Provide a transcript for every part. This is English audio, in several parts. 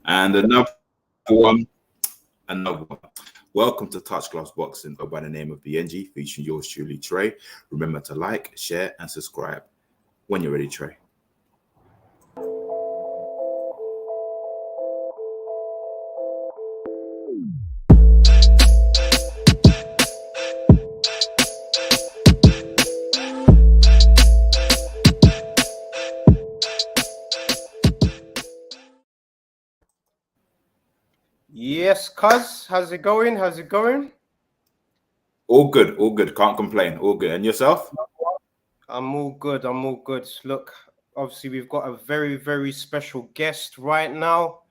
And another one. Welcome to Touch Gloves Boxing, by the name of Biyenge, featuring yours truly, Tre. Remember to like, share, and subscribe. When you're ready, Tre. Yes, cuz. How's it going? How's it going? All good, all good. Can't complain. All good. And yourself? I'm all good. I'm all good. Look, obviously we've got a very, very special guest right now.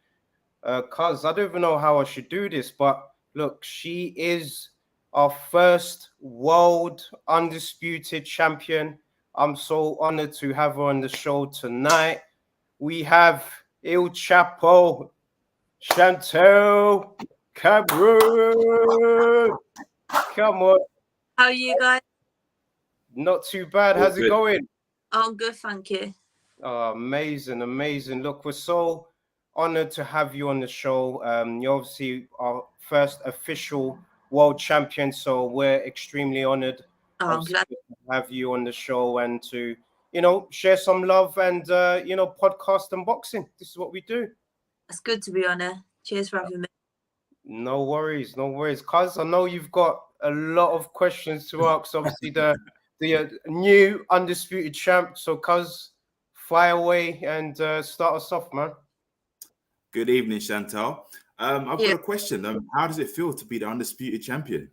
Cuz I don't even know how I should do this, but look, she is our first world undisputed champion. I'm so honored to have her on the show tonight. We have Il Chapo, Chantelle, Capo. Come on. How are you guys? Not too bad. How's it going? Oh, I'm good, thank you. Oh, amazing, amazing. Look, we're so honored to have you on the show. You're obviously our first official world champion, so we're extremely honored I'm glad to have you on the show and to, share some love and, podcast unboxing. This is what we do. it's good to be on here. Cheers for having me. No worries, no worries. Cuz I know you've got a lot of questions to ask. Obviously, the new undisputed champ. So, cuz, fire away and start us off, man. Good evening, Chantelle. I've got a question. How does it feel to be the undisputed champion?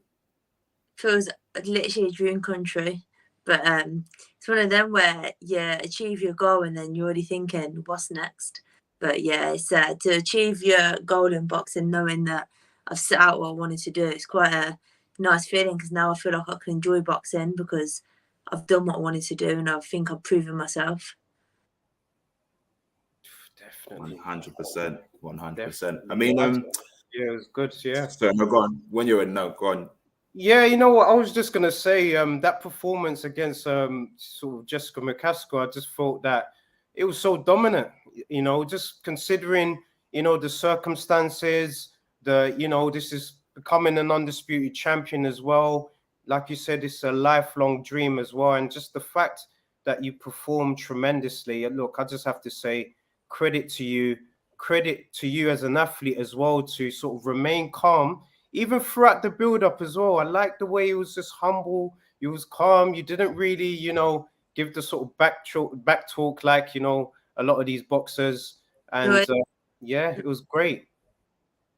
Feels literally a dream country, but it's one of them where you achieve your goal and then you're already thinking, what's next? But yeah, it's to achieve your goal in boxing, knowing that I've set out what I wanted to do. It's quite a nice feeling because now I feel like I can enjoy boxing because I've done what I wanted to do and I think I've proven myself. Definitely. 100%. 100%. Definitely. I mean, yeah, it was good. Yeah. So no, go on. When you're in, no, go on. Yeah, you know what? I was just gonna say, that performance against sort of Jessica McCaskill, I just thought that it was so dominant. Just considering, the circumstances, this is becoming an undisputed champion as well. Like you said, it's a lifelong dream as well, and just the fact that you performed tremendously. Look, I just have to say, credit to you as an athlete as well to sort of remain calm even throughout the build-up as well. I like the way he was just humble. He was calm. You didn't really, give the sort of back talk like, a lot of these boxers. And yeah, it was great.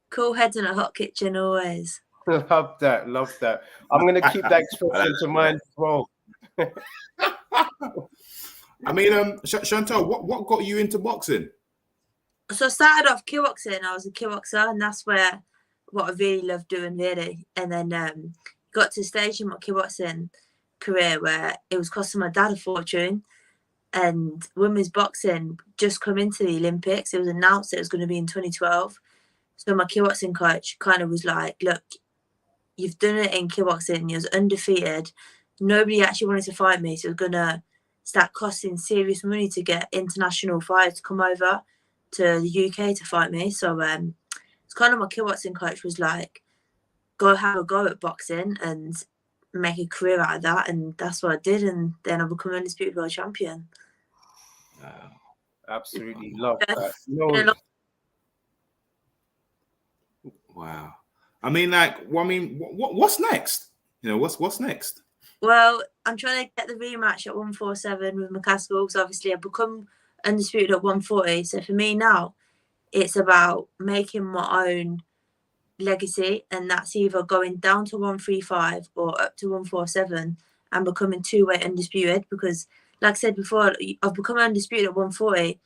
Cool heads in a hot kitchen always. Love that. Love that. I'm going to keep that expression to mind as well. I mean, Chantelle, what got you into boxing? So I started off kickboxing. I was a kickboxer, and that's what I really loved doing, really. And then got to a stage in my kickboxing career where it was costing my dad a fortune, and women's boxing just come into the Olympics. It was announced that it was going to be in 2012. So my kickboxing coach kind of was like, look, you've done it in kickboxing. You was undefeated. Nobody actually wanted to fight me. So it was going to start costing serious money to get international fighters to come over to the UK to fight me. So it's kind of my kickboxing coach was like, go have a go at boxing and make a career out of that. And that's what I did. And then I became undisputed world champion. Absolutely love that. Wow. I mean, what's next? What's next? Well, I'm trying to get the rematch at 147 with McCaskill. So obviously I've become undisputed at 140. So for me now, it's about making my own legacy, and that's either going down to 135 or up to 147 and becoming two-weight undisputed. Because, like I said before, I've become undisputed at 140.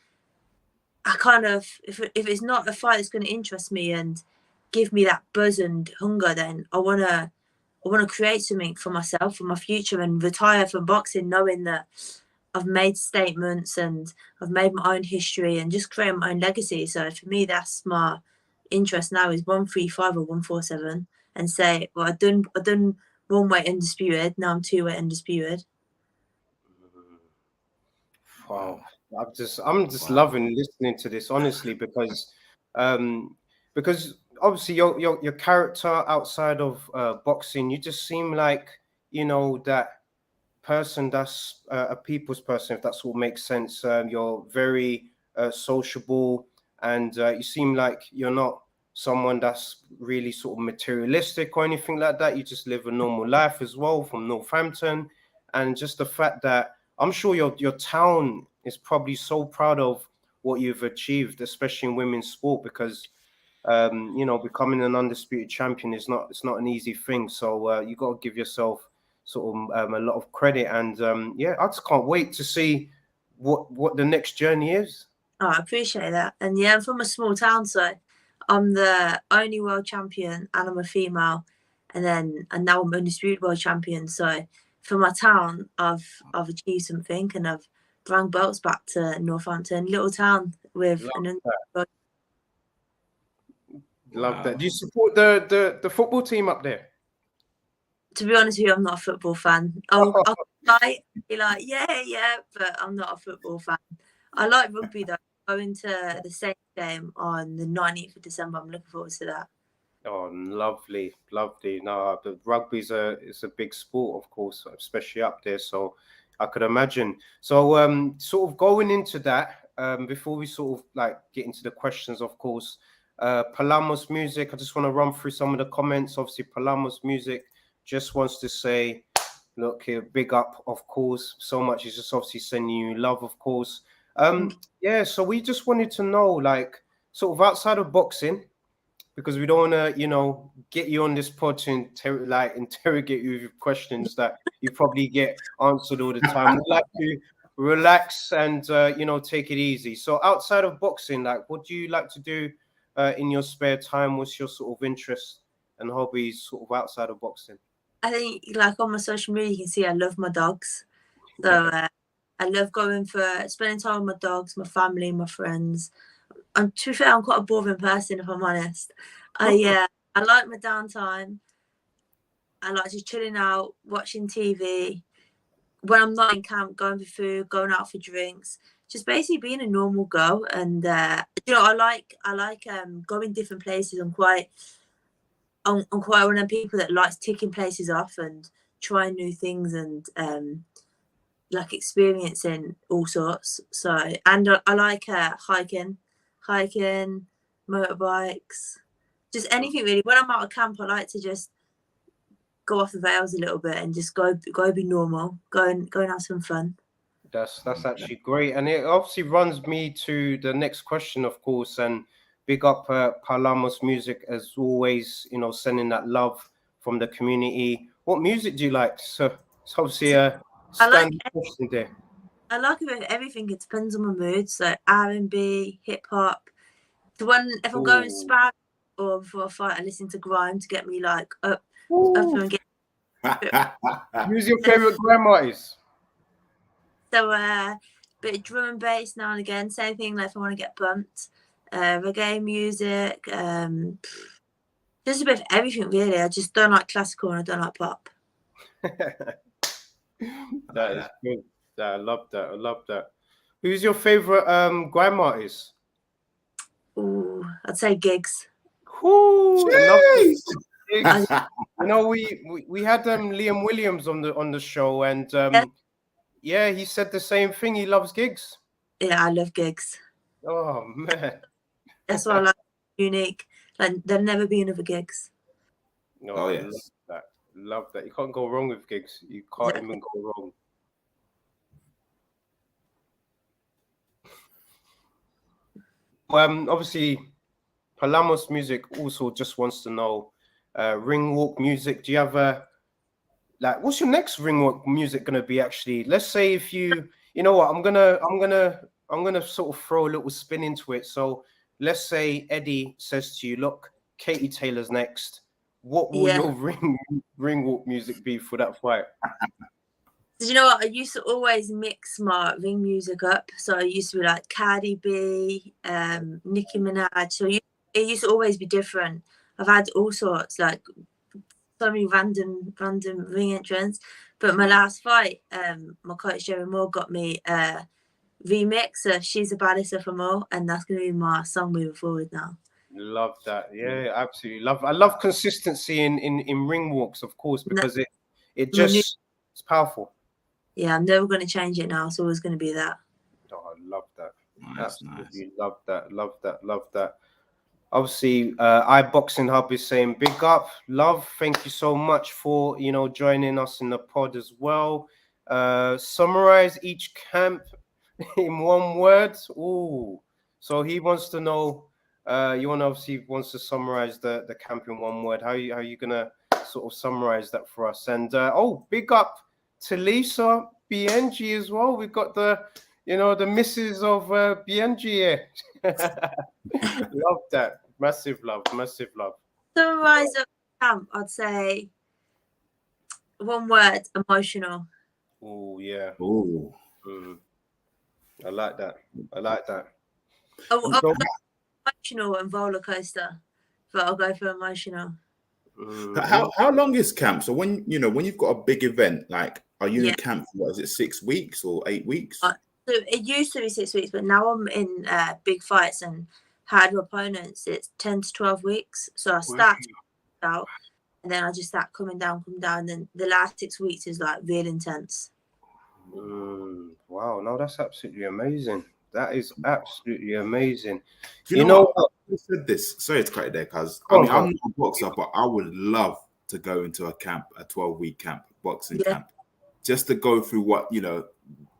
I kind of, if it's not a fight that's going to interest me and give me that buzz and hunger, then I want to create something for myself, for my future, and retire from boxing knowing that I've made statements and I've made my own history and just create my own legacy. So for me, that's my interest now, is 135 or 147, and say, well, I've done one weight undisputed, now I'm two weight undisputed. Wow. I'm just loving listening to this, honestly, because obviously your character outside of boxing, you just seem like, you know, that person that's a people's person, if that's what makes sense. You're very sociable, and you seem like you're not someone that's really sort of materialistic or anything like that. You just live a normal life as well, from Northampton, and just the fact that I'm sure your town is probably so proud of what you've achieved, especially in women's sport, because you know, becoming an undisputed champion is not an easy thing. So you got to give yourself sort of a lot of credit, and yeah, I just can't wait to see what the next journey is. Oh, I appreciate that. And yeah, I'm from a small town, so I'm the only world champion, and I'm a female, and now I'm undisputed world champion. So for my town, I've achieved something, and I've brought belts back to Northampton, little town with Love that. Do you support the football team up there? To be honest with you, I'm not a football fan. I'll be like, yeah, but I'm not a football fan. I like rugby though. Going to the Saints game on the 19th of December. I'm looking forward to that. Oh, lovely. No, the rugby's it's a big sport, of course, especially up there. So I could imagine. So sort of going into that, before we sort of like get into the questions, of course, Palamos Music, I just want to run through some of the comments. Obviously, Palamos Music just wants to say, look here, big up, of course. So much is just obviously sending you love, of course. Yeah, so we just wanted to know, like, sort of outside of boxing, because we don't want to, you know, get you on this pod to interrogate you with questions that you probably get answered all the time. We'd like to relax and, you know, take it easy. So outside of boxing, like, what do you like to do in your spare time? What's your sort of interest and hobbies sort of outside of boxing? I think, like, on my social media, you can see I love my dogs. So I love going for spending time with my dogs, my family, my friends. And to be fair, I'm quite a boring person, if I'm honest. I like my downtime. I like just chilling out, watching TV. When I'm not in camp, going for food, going out for drinks, just basically being a normal girl. And you know, I like going different places. I'm quite one of the people that likes ticking places off and trying new things and like experiencing all sorts. So, and I like hiking, motorbikes, just anything really. When I'm out of camp, I like to just go off the rails a little bit and just go be normal, go and have some fun. That's actually great, and it obviously runs me to the next question, of course. And big up Palamos Music as always, you know, sending that love from the community. What music do you like? So it's obviously a standard question there. I like a bit of everything. It depends on my mood. So R&B, hip hop. So if I'm going sparring or before a fight, I listen to grime to get me like up and get. Who's your favorite grime artist? So bit of drum and bass now and again. Same thing. Like if I want to get pumped, reggae music. Just a bit of everything really. I just don't like classical and I don't like pop. That is good. I love that. Who's your favorite grime artist? Ooh, I'd say Gigs. You know, we had Liam Williams on the show, and yeah, he said the same thing. He loves Gigs. Yeah, I love Gigs. Oh man, that's why I like unique. Like there'll never be another Gigs. No, oh yes, love that. You can't go wrong with Gigs. You can't even go wrong. Obviously, Palamos Music also just wants to know, ring walk music. Do you have what's your next ring walk music gonna be? Actually, let's say if you know what, I'm gonna sort of throw a little spin into it. So let's say Eddie says to you, "Look, Katie Taylor's next. What will your ring walk music be for that fight?" Did you know what? I used to always mix my ring music up. So I used to be like Cardi B, Nicki Minaj. So it used to always be different. I've had all sorts, like so many random ring entrants. But my last fight, my coach Jerry Moore got me remix of She's the Baddest of Them All, and that's going to be my song moving forward now. Love that. Yeah, absolutely. I love consistency in ring walks, of course, because it just it's powerful. Yeah, I'm never going to change it now. It's always going to be that. Oh, I love that. Nice, Absolutely love that. Obviously, iBoxing Hub is saying big up, love. Thank you so much for joining us in the pod as well. Summarize each camp in one word. Ooh, so he wants to know. Obviously wants to summarize the camp in one word. How you gonna sort of summarize that for us? And big up to Lisa Biyenge as well. We've got the missus of Biyenge here. Love that. Massive love. Summarize the camp, I'd say one word: emotional. Oh yeah. Oh. I like that. Emotional and roller coaster, but I'll go for emotional. How long is camp? So when you've got a big event, like, are you in camp for, what is it, 6 weeks or 8 weeks? So it used to be 6 weeks, but now I'm in big fights and harder opponents. It's 10 to 12 weeks. So I start out, and then I just start coming down. Then the last 6 weeks is like real intense. Wow, no, that's absolutely amazing. That is absolutely amazing. You know what? I said this. Sorry to cut it there, because I'm not a boxer, but I would love to go into a camp, a 12-week camp, boxing camp, just to go through what,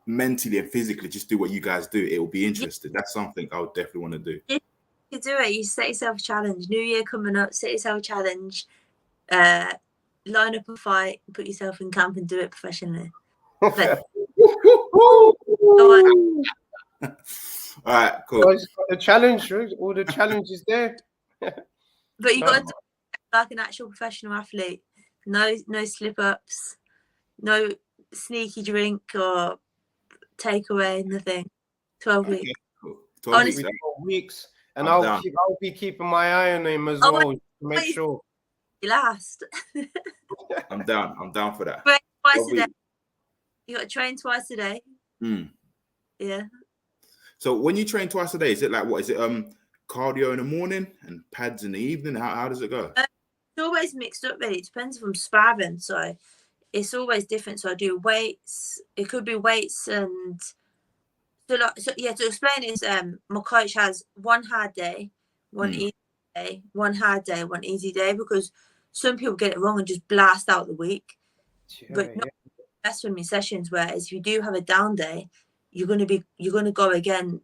mentally and physically, just do what you guys do. It will be interesting. That's something I would definitely want to do. You do it. You set yourself a challenge. New Year coming up, set yourself a challenge. Line up a fight, put yourself in camp and do it professionally. All right, cool. The challenge, all the challenges there. But you got to do it like an actual professional athlete. No slip ups, no sneaky drink or takeaway, nothing. 12 weeks. Cool. 12 weeks. And I'll be keeping my eye on him as well to make sure. Last. I'm down for that. Train twice a day. You got to train twice a day. Yeah. So when you train twice a day, is it like, what is it? Cardio in the morning and pads in the evening? How does it go? It's always mixed up, really. It depends if I'm sparring, so it's always different. So I do weights. It could be weights and to explain is my coach has one hard day, one easy day, one hard day, one easy day, because some people get it wrong and just blast out the week. That's from your sessions. Whereas if you do have a down day, you're gonna go again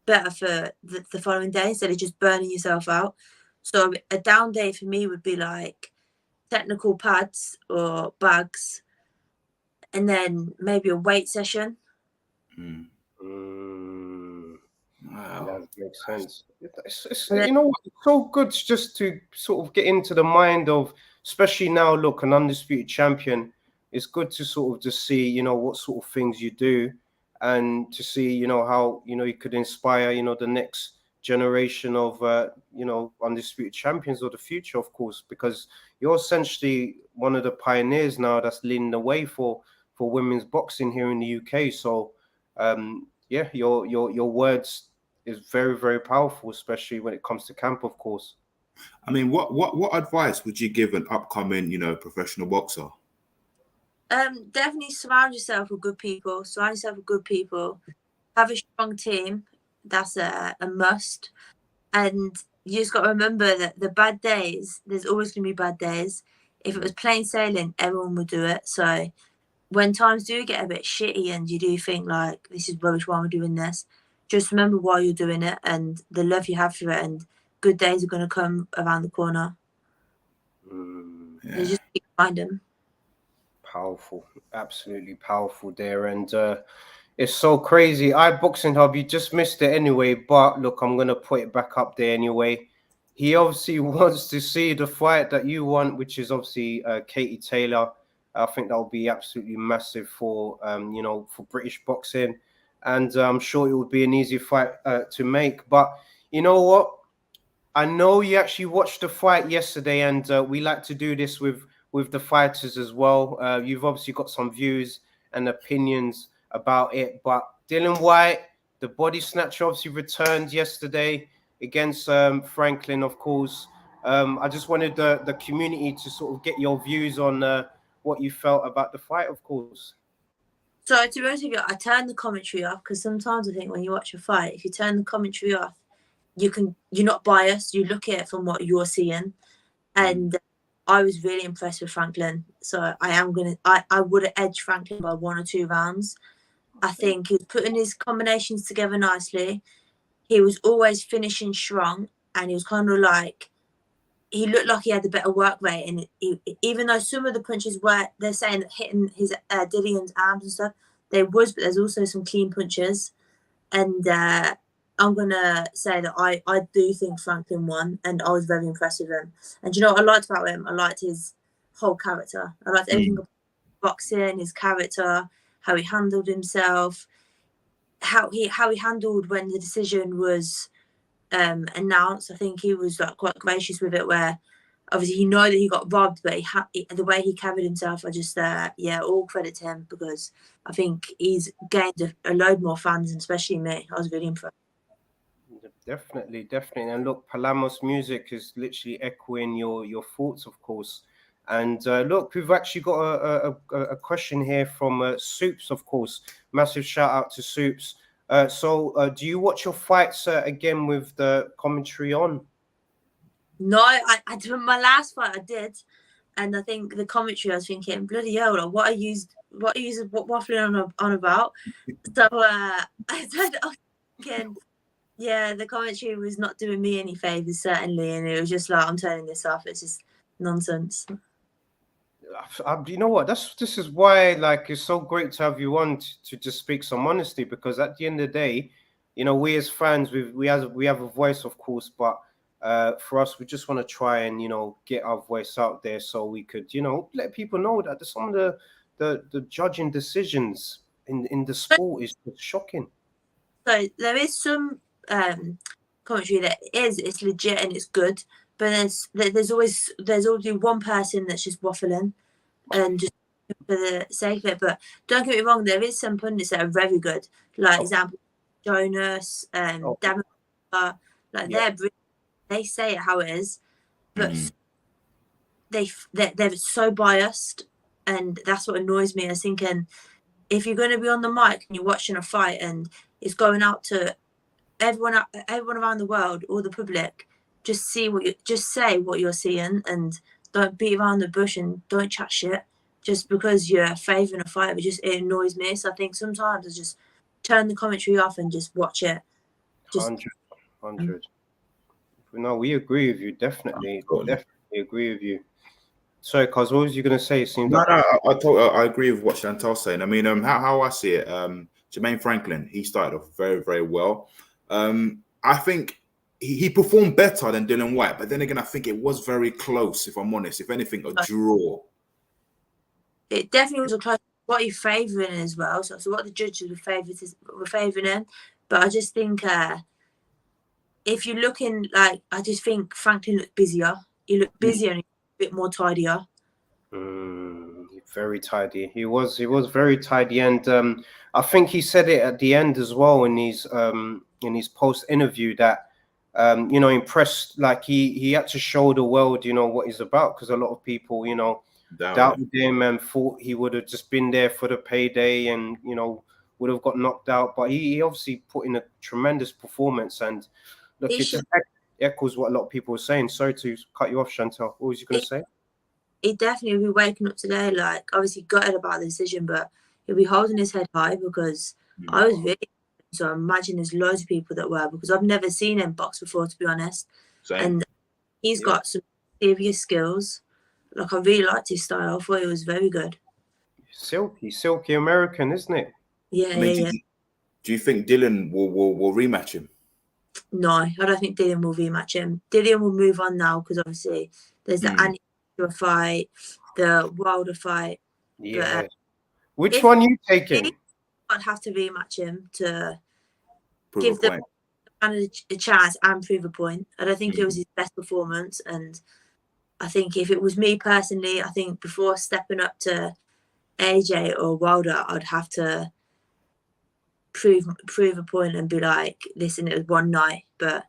better for the following day instead of just burning yourself out. So a down day for me would be like technical pads or bags, and then maybe a weight session. Wow, that makes sense. It's so good just to sort of get into the mind of, especially now, look, an undisputed champion. It's good to sort of just see, what sort of things you do, and to see, how, you could inspire, the next generation of, undisputed champions of the future, of course, because you're essentially one of the pioneers now that's leading the way for women's boxing here in the UK. So, your words is very, very powerful, especially when it comes to camp, of course. I mean, what advice would you give an upcoming, professional boxer? Definitely surround yourself with good people. Have a strong team. That's a must. And you just got to remember that the bad days, there's always going to be bad days. If it was plain sailing, everyone would do it. So when times do get a bit shitty and you do think like, this is rubbish, why am I doing this? Just remember why you're doing it and the love you have for it, and good days are going to come around the corner. You just keep finding them. Powerful, absolutely powerful there. And it's so crazy. iBoxing Hub, you just missed it anyway, but look, I'm going to put it back up there anyway. He obviously wants to see the fight that you want, which is obviously Katie Taylor. I think that will be absolutely massive for, for British boxing. And I'm sure it would be an easy fight to make. But you know what? I know you actually watched the fight yesterday, and we like to do this with the fighters as well. You've obviously got some views and opinions about it. But Dylan White, The body snatcher obviously returned yesterday against Franklin, of course. I just wanted the community to sort of get your views on what you felt about the fight, of course. So to be honest with you, I turned the commentary off because sometimes I think when you watch a fight, if you turn the commentary off, you're not biased. You look at it from what you're seeing, and I was really impressed with Franklin. So I would have edged Franklin by 1 or 2 rounds. I think he was putting his combinations together nicely. He was always finishing strong, and he was kind of like, he looked like he had the better work rate. And even though some of the punches they're saying that hitting his Dillion's arms and stuff, but there's also some clean punches. And I'm going to say that I do think Franklin won, and I was very impressed with him. And you know what I liked about him? I liked his whole character. I liked everything about boxing, his character, how he handled himself, how he handled when the decision was announced. I think he was like quite gracious with it, where obviously he know that he got robbed, but the way he carried himself, I just all credit to him, because I think he's gained a load more fans, and especially me. I was really impressed. Definitely. And look, Palamos music is literally echoing your thoughts, of course. And look, we've actually got a question here from Soups, of course. Massive shout out to Soups. So do you watch your fights again with the commentary on? No, I did my last fight. I did, and I think the commentary, I was thinking, bloody hell, like, what waffling on about. So I was thinking, yeah, the commentary was not doing me any favors, certainly, and it was just like, I'm turning this off. It's just nonsense. You know what? This is why, like, it's so great to have you on to just speak some honesty, because at the end of the day, you know, we as fans, we have a voice, of course, but for us, we just want to try and, you know, get our voice out there so we could, you know, let people know that some of the judging decisions in the sport is just shocking. So there is some commentary that it's legit and it's good, but there's always one person that's just waffling and just for the sake of it. But don't get me wrong, there is some pundits that are very good. Like example, Jonas, Damon, they say it how it is, but they're so biased, and that's what annoys me. I was thinking, if you're going to be on the mic and you're watching a fight and it's going out to everyone around the world, all the public, just say what you're seeing, and don't beat around the bush and don't chat shit just because you're favouring a fight. It annoys me. So I think sometimes I just turn the commentary off and just watch it. 100. No, we agree with you. Definitely agree with you. Sorry, cause what was you gonna say? I agree with what Chantelle's saying. I mean, how I see it, Jermaine Franklin, he started off very, very well. I think he performed better than Dylan White, but then again, I think it was very close. If I'm honest, if anything, a draw. It definitely was a close. What you're favouring as well. So what the judges were favouring him, but I just think if you're looking, like, I just think Franklin looked busier. He looked busier and a bit more tidier. Very tidy. He was very tidy, and I think he said it at the end as well in his post interview that you know, impressed, like he had to show the world, you know, what he's about, because a lot of people, you know, doubted him and thought he would have just been there for the payday and, you know, would have got knocked out. But he obviously put in a tremendous performance, and look, it just echoes what a lot of people were saying. Sorry to cut you off, Chantelle. What was you going to say? He definitely will be waking up today, like, obviously gutted about the decision, but he'll be holding his head high, because I was really, so I imagine there's loads of people that were, because I've never seen him box before, to be honest. Same. And he's got some serious skills. Like, I really liked his style. I thought he was very good. Silky American, isn't it? Yeah, Do you think Dylan will rematch him? No, I don't think Dylan will rematch him. Dylan will move on now, because obviously there's the Annie fight, the Wilder fight. Yeah. But, which one you taking? I'd have to rematch him to give the man a chance and prove a point. I don't think it was his best performance, and I think if it was me personally, I think before stepping up to AJ or Wilder, I'd have to prove a point and be like, listen, it was one night, but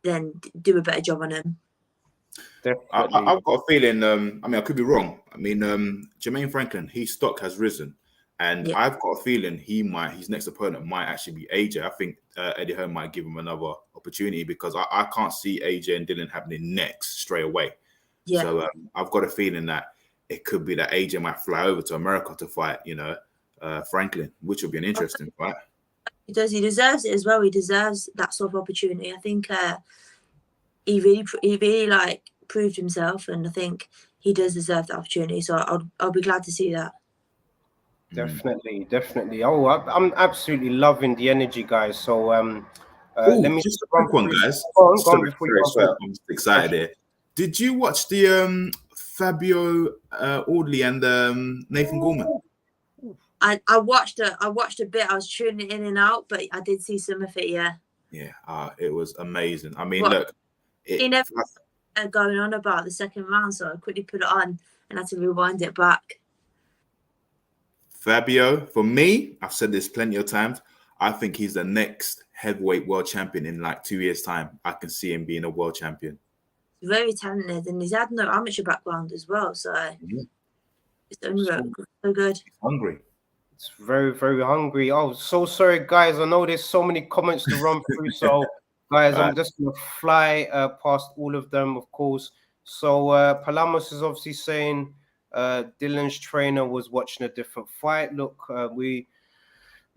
then do a better job on him. Definitely. I've got a feeling. I mean, I could be wrong. I mean, Jermaine Franklin, his stock has risen, and Yeah. I've got a feeling his next opponent might actually be AJ. I think Eddie Hearn might give him another opportunity because I can't see AJ and Dylan happening next straight away. Yeah. So I've got a feeling that it could be that AJ might fly over to America to fight, Franklin, which would be an interesting fight. He does. He deserves it as well. He deserves that sort of opportunity. I think he really like proved himself, and I think he does deserve the opportunity. So I'll be glad to see that. Definitely. Oh, I'm absolutely loving the energy, guys. So let me just a quick one, guys. Go on. I'm excited here. Did you watch the Fabio Audley and Nathan Gorman? I watched a bit. I was tuning in and out, but I did see some of it. Yeah. Yeah, it was amazing. I mean, Well, look, he never going on about the second round, so I quickly put it on and had to rewind it back. Fabio, for me, I've said this plenty of times. I think he's the next heavyweight world champion in like 2 years' time. I can see him being a world champion. He's very talented, and he's had no amateur background as well. So it's only so good. He's hungry. It's very, very hungry. Oh, so sorry, guys. I know there's so many comments to run through. So, guys, I'm just going to fly past all of them, of course. So, Palamos is obviously saying Dylan's trainer was watching a different fight. Look, we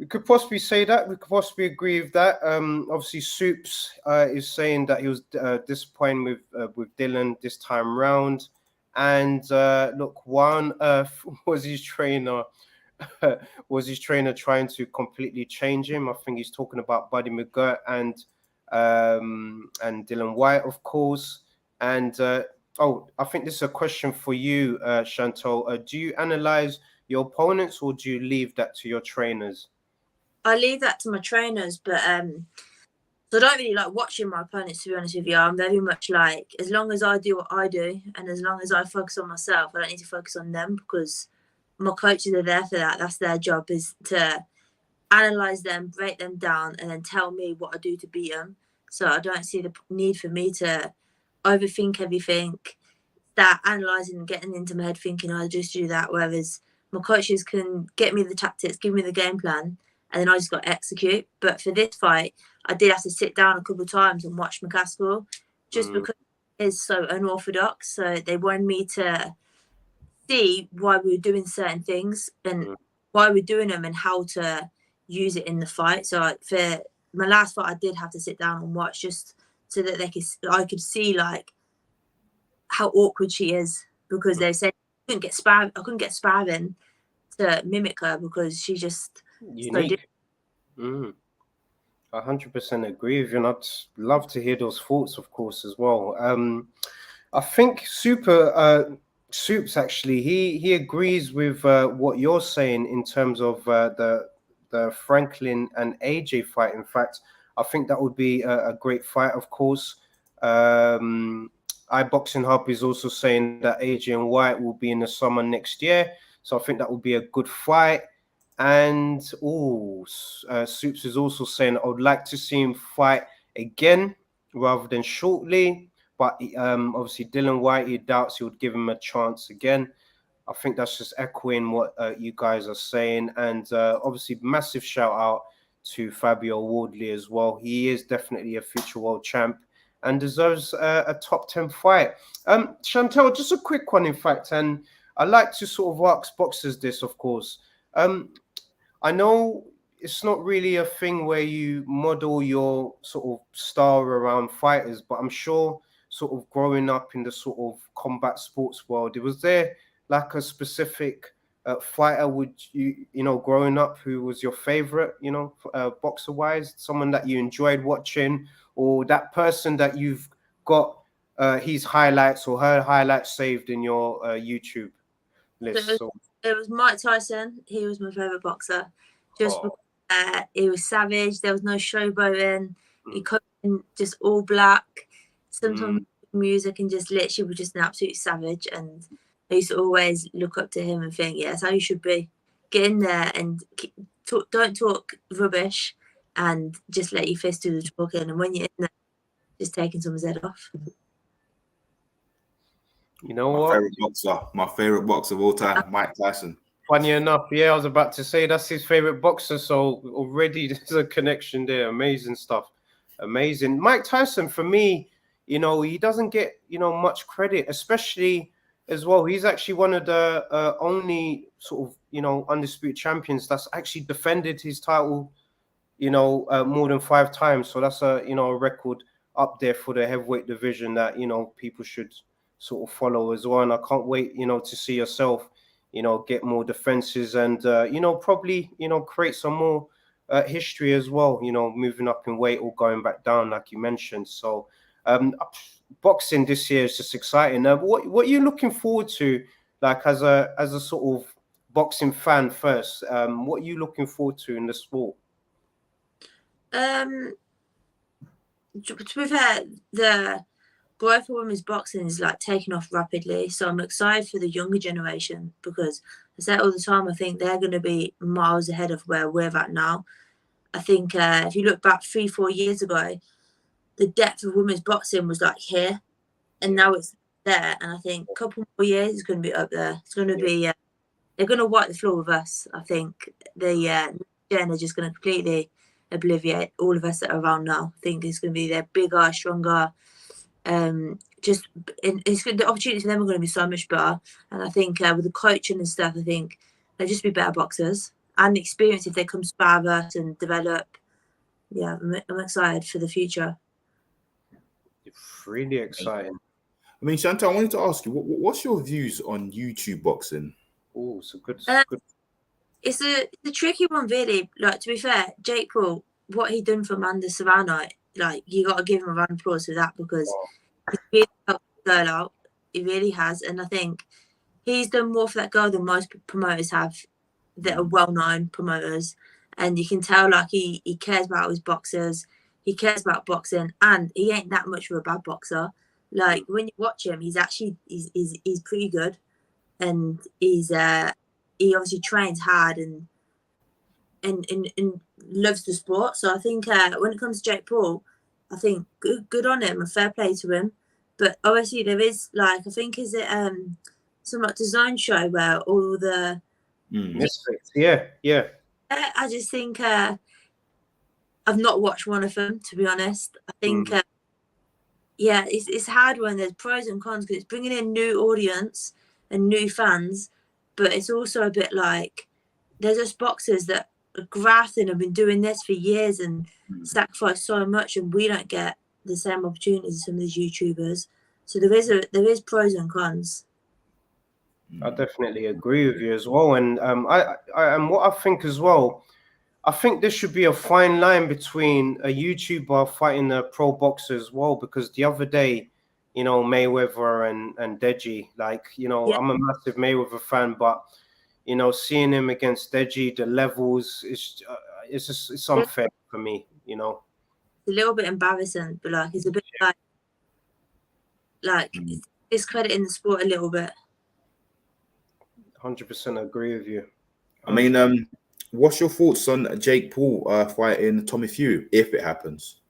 could possibly say that. We could possibly agree with that. Obviously, Soups is saying that he was disappointed with Dylan this time round. And look, Juan was his trainer. Was his trainer trying to completely change him? I think he's talking about Buddy McGirt and Dylan White, of course. And I think this is a question for you, Chantelle. Do you analyze your opponents, or do you leave that to your trainers? I leave that to my trainers, but so I don't really like watching my opponents, to be honest with you. I'm very much like, as long as I do what I do, and as long as I focus on myself, I don't need to focus on them, because my coaches are there for that. That's their job, is to analyze them, break them down, and then tell me what I do to beat them. So I don't see the need for me to overthink everything, start analyzing and getting into my head thinking, I'll just do that. Whereas my coaches can get me the tactics, give me the game plan, and then I just got to execute. But for this fight, I did have to sit down a couple of times and watch McCaskill, just because it is so unorthodox. So they wanted me to see why we were doing certain things and why we're doing them and how to use it in the fight. So for my last fight, I did have to sit down and watch, just so that I could see like how awkward she is, because they said I couldn't get sparring to mimic her because she just unique. 100% agree with you, and I'd love to hear those thoughts, of course, as well. I think Soups actually he agrees with what you're saying in terms of the Franklin and AJ fight. In fact, I think that would be a great fight, of course. iBoxing Hub is also saying that AJ and White will be in the summer next year, so I think that would be a good fight. And Soups is also saying I would like to see him fight again rather than shortly. But obviously, Dylan White, he doubts he would give him a chance again. I think that's just echoing what you guys are saying. And obviously, massive shout out to Fabio Wardley as well. He is definitely a future world champ and deserves a top 10 fight. Chantelle, just a quick one, in fact. And I like to sort of ask boxers this, of course. I know it's not really a thing where you model your sort of style around fighters, but I'm sure sort of growing up in the sort of combat sports world, was there like a specific fighter growing up who was your favorite, boxer wise, someone that you enjoyed watching, or that person that you've got his highlights or her highlights saved in your YouTube list? It was Mike Tyson. He was my favorite boxer. Just because he was savage. There was no showboating. He could just all black. Sometimes music, and just literally was just an absolute savage. And I used to always look up to him and think, yeah, that's how you should be. Get in there and don't talk rubbish and just let your fist do the talking. And when you're in there, just taking someone's head off. You know what? My favorite boxer of all time, Mike Tyson. Funny enough, yeah, I was about to say that's his favorite boxer. So already there's a connection there. Amazing stuff. Amazing. Mike Tyson, for me, you know, he doesn't get, you know, much credit, especially as well. He's actually one of the only sort of, you know, undisputed champions that's actually defended his title, you know, more than 5 times. So that's a, you know, a record up there for the heavyweight division that, you know, people should sort of follow as well. And I can't wait, you know, to see yourself, you know, get more defenses and, you know, probably, you know, create some more history as well, you know, moving up in weight or going back down, like you mentioned. So boxing this year is just exciting. What are you looking forward to, like as a sort of boxing fan first? What are you looking forward to in the sport? To be fair, the growth of women's boxing is like taking off rapidly. So I'm excited for the younger generation because I say it all the time, I think they're going to be miles ahead of where we're at now. I think if you look back 3-4 years ago, the depth of women's boxing was like here, and now it's there. And I think a couple more years it's going to be up there. It's going to be they're going to wipe the floor with us. I think the gen are just going to completely obliviate all of us that are around now. I think it's going to be they're bigger, stronger. The opportunities for them are going to be so much better. And I think with the coaching and stuff, I think they'll just be better boxers and the experience if they come spar us and develop. Yeah, I'm excited for the future. It's really exciting. I mean, Chantelle, I wanted to ask you, what's your views on YouTube boxing? Oh, it's a good. It's a tricky one, really. Like, to be fair, Jake Paul, what he done for Amanda Serrano, like, you got to give him a round of applause for that because he's really helped the girl out. He really has. And I think he's done more for that girl than most promoters have that are well-known promoters. And you can tell, like, he cares about his boxers. He cares about boxing. And he ain't that much of a bad boxer. Like, when you watch him, he's actually, he's pretty good. And he obviously trains hard and loves the sport. So I think when it comes to Jake Paul, I think good on him and fair play to him. But obviously there is, like, I think is it some like design show where all the misfits. Yeah. I just think I've not watched one of them, to be honest. I think it's hard when there's pros and cons because it's bringing in new audience and new fans, but it's also a bit like there's just boxers that are grafting and have been doing this for years and sacrifice so much, and we don't get the same opportunities as some of these YouTubers. So there is pros and cons. I definitely agree with you as well, and I and what I think as well, I think there should be a fine line between a YouTuber fighting a pro boxer as well, because the other day, you know, Mayweather and Deji, like, you know, I'm a massive Mayweather fan, but you know, seeing him against Deji, the levels, it's unfair for me, you know. It's a little bit embarrassing, but like it's a bit like it's discrediting the sport a little bit. 100% agree with you. I mean, what's your thoughts on Jake Paul fighting Tommy Fury if it happens?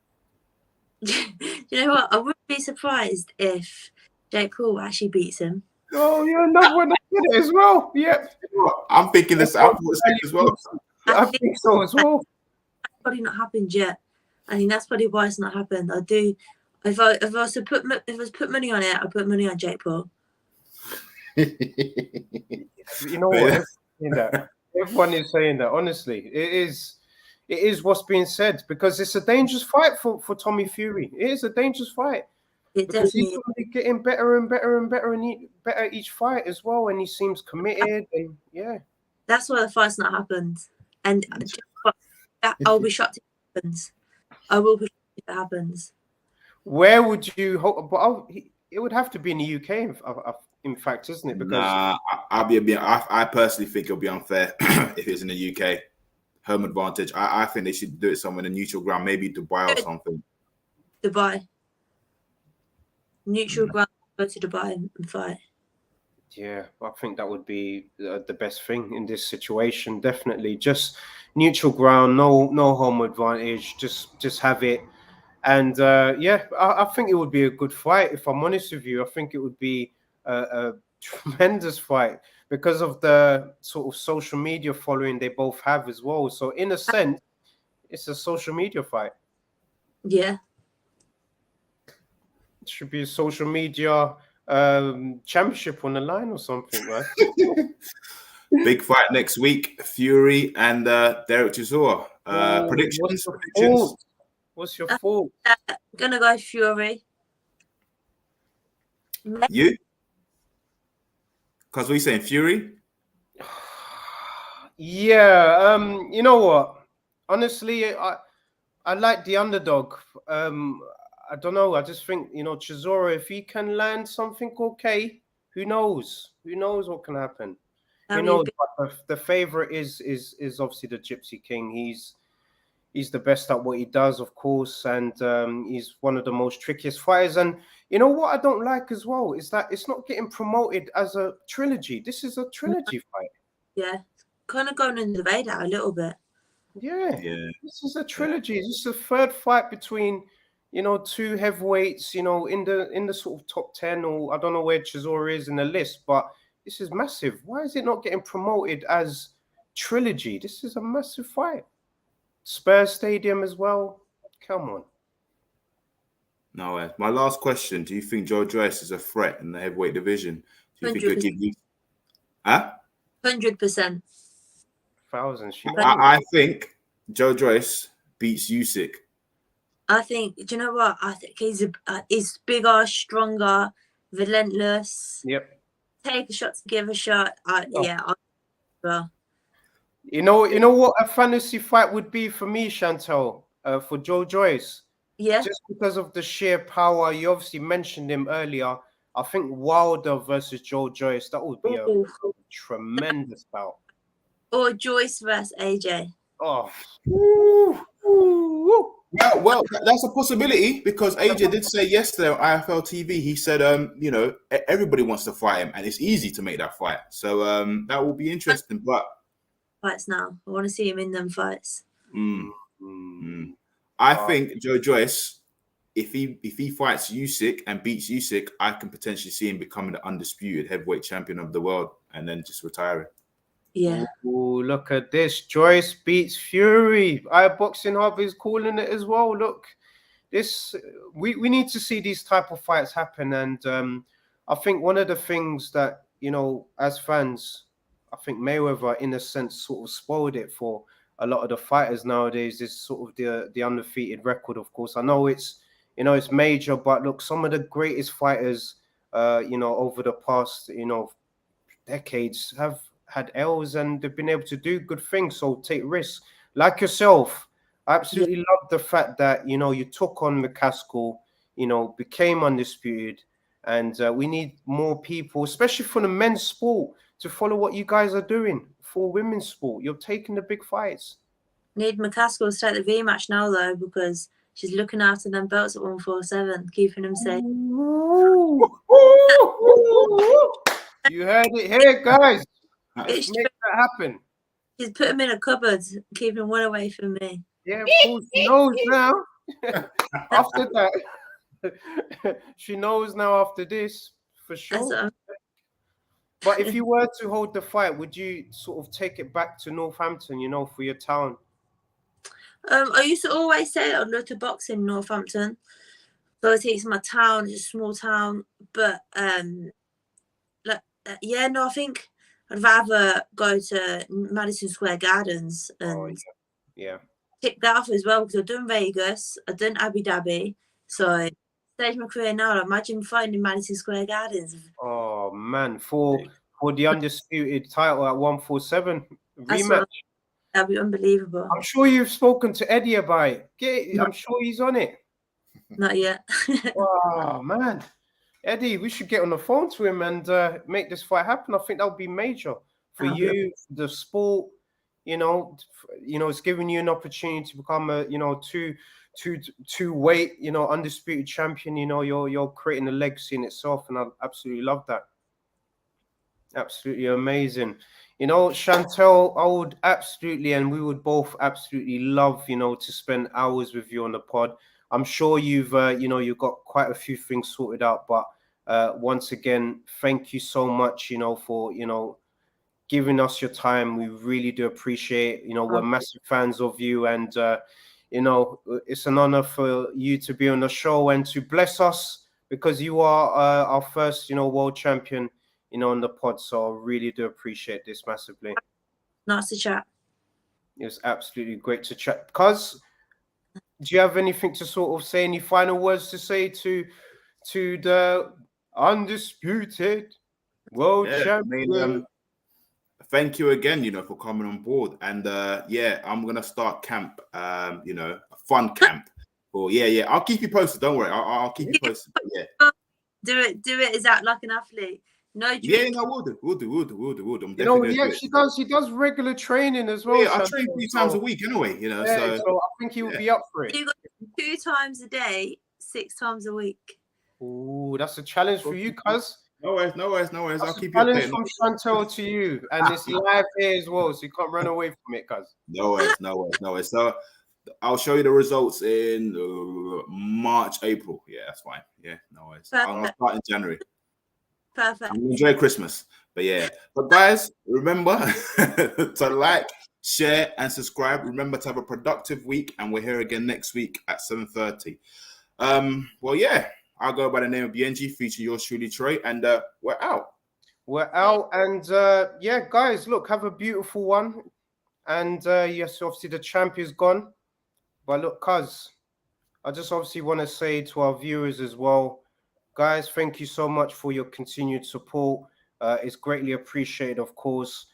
You know what? I wouldn't be surprised if Jake Paul actually beats him. Oh, yeah, another one it as well. Yeah, I'm thinking this out as well. I think so as well. That's probably not happened yet. I think that's probably why it's not happened. I do. If I was to put money on it, I'd put money on Jake Paul. You know what? Everyone is saying that. Honestly, it is what's being said because it's a dangerous fight for Tommy Fury. It is a dangerous fight. Because he's getting better and better and better and better each fight as well, and he seems committed. And that's why the fight's not happened. And I'll be shocked if it happens. I will be shocked if it happens. Where would you hope? But it would have to be in the UK, in fact, isn't it? Because I personally think it'll be unfair if it's in the UK. Home advantage. I think they should do it somewhere in a neutral ground, maybe Dubai or something. Dubai. Neutral ground, go to Dubai and fight. Yeah, I think that would be the best thing in this situation. Definitely, just neutral ground, no home advantage. Just have it. And yeah, I think it would be a good fight. If I'm honest with you, I think it would be a tremendous fight because of the sort of social media following they both have as well. So in a sense, it's a social media fight. Yeah. It should be a social media championship on the line or something, right? Big fight next week, Fury and Derek Chisora. Predictions? What's your fault? Gonna go Fury. You? Because what are you saying, Fury? Yeah, you know what? Honestly, I like the underdog. I don't know. I just think, you know, Chisora, if he can land something okay, who knows? Who knows what can happen? You know, but the favorite is obviously the Gypsy King. He's the best at what he does, of course, and he's one of the most trickiest fighters. And you know what I don't like as well is that it's not getting promoted as a trilogy. This is a trilogy fight. Yeah, kind of going under the radar a little bit. Yeah. This is a trilogy. This is the third fight between, you know, two heavyweights. You know, in the sort of top 10, or I don't know where Chisora is in the list, but this is massive. Why is it not getting promoted as trilogy? This is a massive fight. Spurs Stadium as well. Come on. No way. My last question: do you think Joe Joyce is a threat in the heavyweight division? Do you think he'll give you? 100%. I think Joe Joyce beats Usyk. I think. Do you know what? I think he's bigger, stronger, relentless. Yep. Take a shot to give a shot. Yeah. You know what a fantasy fight would be for me, Chantelle, for Joe Joyce. Yeah. Just because of the sheer power. You obviously mentioned him earlier. I think Wilder versus Joe Joyce, that would be a tremendous bout. Or Joyce versus AJ. Oh. Yeah, well, that's a possibility because AJ did say yesterday on IFL TV, he said, you know, everybody wants to fight him and it's easy to make that fight. So that will be interesting. But fights now. I want to see him in them fights. I think Joe Joyce, if he fights Usyk and beats Usyk, I can potentially see him becoming the undisputed heavyweight champion of the world and then just retiring. Yeah. Oh, look at this. Joyce beats Fury. Boxing Hub is calling it as well. Look, this we need to see these type of fights happen. And I think one of the things that, you know, as fans, I think Mayweather, in a sense, sort of spoiled it for a lot of the fighters nowadays. Is sort of the undefeated record, of course. I know it's, you know, it's major, but look, some of the greatest fighters, you know, over the past, you know, decades have had L's and they've been able to do good things. So take risks. Like yourself, I absolutely love the fact that, you know, you took on McCaskill, you know, became undisputed. And we need more people, especially for the men's sport, to follow what you guys are doing for women's sport. You're taking the big fights. Need McCaskill to take the rematch now, though, because she's looking after them belts at 147, keeping them safe. You heard it here, guys. Let's make that happen. She's put him in a cupboard, keeping one away from me. Yeah, of course. She knows now. After that, she knows now after this, for sure. But if you were to hold the fight, would you sort of take it back to Northampton, you know, for your town? I used to always say I'd love to box in Northampton. So it's my town, it's a small town. But yeah, no, I think I'd rather go to Madison Square Gardens and tick that off as well, because I've done Vegas, I've done Abu Dhabi, so stage my career now. Imagine fighting in Madison Square Gardens. Oh man, for the undisputed title at 147 rematch. That'd be unbelievable. I'm sure you've spoken to Eddie about it. I'm sure he's on it. Not yet. Oh man, Eddie, we should get on the phone to him and make this fight happen. I think that would be major for you, the sport. You know, it's giving you an opportunity to become a, you know, two weight, you know, undisputed champion. You know, you're creating a legacy in itself, and I absolutely love that. Absolutely amazing. You know, Chantelle, I would absolutely, and we would both absolutely love, you know, to spend hours with you on the pod. I'm sure you've, you know, you've got quite a few things sorted out, but once again, thank you so much, you know, for, you know, giving us your time. We really do appreciate, you know, we're massive fans of you, and, you know, it's an honor for you to be on the show and to bless us because you are our first, you know, world champion, you know, on the pod. So I really do appreciate this massively. Nice to chat. It was absolutely great to chat. Cuz, do you have anything to sort of say, any final words to say to the undisputed world champion? Thank you again, you know, for coming on board. And yeah, I'm gonna start camp, you know, a fun camp. Or yeah, I'll keep you posted. Don't worry, I'll keep you posted. Yeah, do it. Is that like an athlete? No drink. Yeah, no, we'll do. I'm You know, definitely he actually does. He does regular training as well. Yeah, I train 3 times a week anyway. You know, yeah, so I think he would be up for it. You got 2 times a day, 6 times a week. Oh, that's a challenge for you, cuz. No worries. I'll keep you challenge updated. From Chantelle to you, and it's live here as well, so you can't run away from it, cuz. No worries. So I'll show you the results in March, April. Yeah, that's fine. Yeah, no worries. I'll start in January. Perfect. Enjoy Christmas. But yeah, but guys, remember to like, share, and subscribe. Remember to have a productive week, and we're here again next week at 7:30. Well, yeah, I'll go by the name of Biyenge, featuring yours truly, Tre, and we're out. And yeah, guys, look, have a beautiful one. And yes, obviously the champ is gone. But look, cuz, I just obviously want to say to our viewers as well, guys, thank you so much for your continued support. It's greatly appreciated, of course.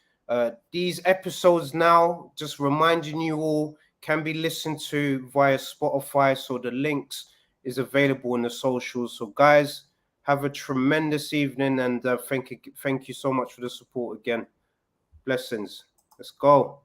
These episodes now, just reminding you all, can be listened to via Spotify. So the links is available in the socials. So guys, have a tremendous evening, and thank you so much for the support again. Blessings. Let's go.